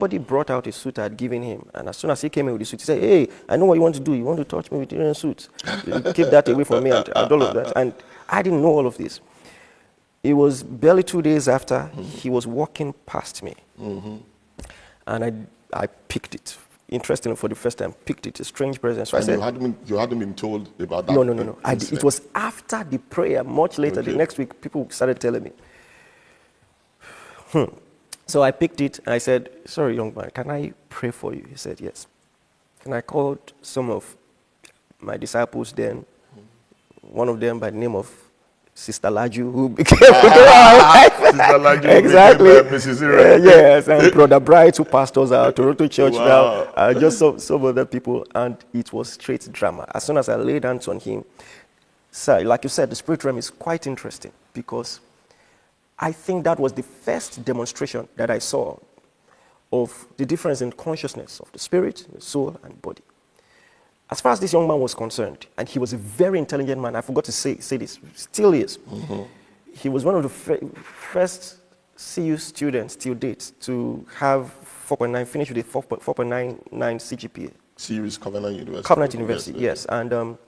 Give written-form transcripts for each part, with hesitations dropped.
Somebody brought out a suit I had given him, and as soon as he came in with the suit, he said, "Hey, I know what you want to do. You want to touch me with your suit. Keep that away from me," and all of that. And I didn't know all of this. It was barely 2 days after he was walking past me, and I picked it. Interestingly, for the first time, picked it. A strange presence. So And I said, you hadn't been told about that? No. It was after the prayer, much later, the next week, people started telling me. So I picked it, and I said, "Sorry, young man, can I pray for you?" He said, "Yes." And I called some of my disciples then, one of them by the name of Sister Laju, who became Sister Laju exactly. became, Mrs. Iren. Yes, and Brother Bright, who pastors our Toronto church now, just some other people, and it was straight drama. As soon as I laid hands on him, sir, like you said, the spirit realm is quite interesting, because I think that was the first demonstration that I saw of the difference in consciousness of the spirit, the soul, and body. As far as this young man was concerned, and he was a very intelligent man, I forgot to say this, still is. He was one of the first CU students till date to have 4.9, finish with a 4.99 CGPA. CU is Covenant University. Covenant University, yes. And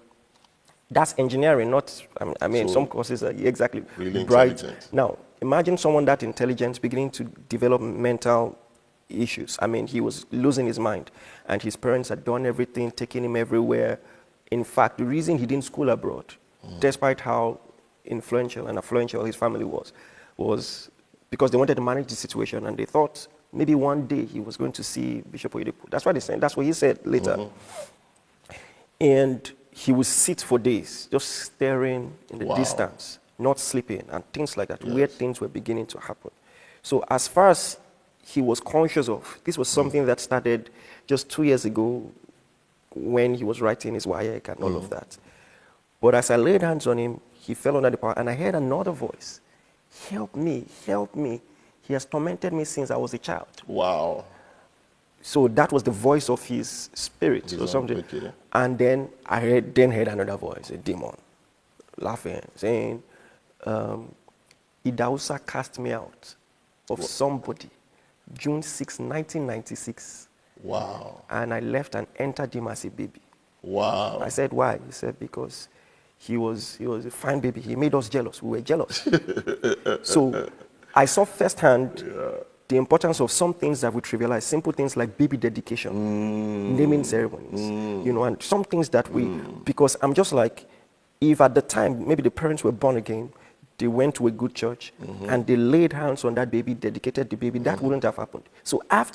that's engineering, not, I mean, so some courses are exactly really bright. Now, imagine someone that intelligent beginning to develop mental issues. I mean, he was losing his mind, and his parents had done everything, taking him everywhere. In fact, the reason he didn't school abroad, despite how influential and affluential his family was because they wanted to manage the situation, and they thought maybe one day he was going to see Bishop Oyedepo. That's what they said. That's what he said later. And he would sit for days, just staring in the distance, not sleeping, and things like that. Weird things were beginning to happen. So as far as he was conscious of, this was something that started just 2 years ago when he was writing his WAEC and all of that. But as I laid hands on him, he fell under the power, and I heard another voice, "Help me, help me. He has tormented me since I was a child." Wow. So that was the voice of his spirit or something. And then I heard another voice, a demon, laughing, saying, "Idahosa cast me out of somebody, June 6, 1996. Wow. And I left and entered him as a baby." Wow. I said, "Why?" He said, "Because he was a fine baby. He made us jealous. We were jealous." So I saw firsthand the importance of some things that we trivialize, simple things like baby dedication, naming ceremonies, you know, and some things that because I'm just like, if at the time, maybe the parents were born again, they went to a good church, and they laid hands on that baby, dedicated the baby, that wouldn't have happened. So after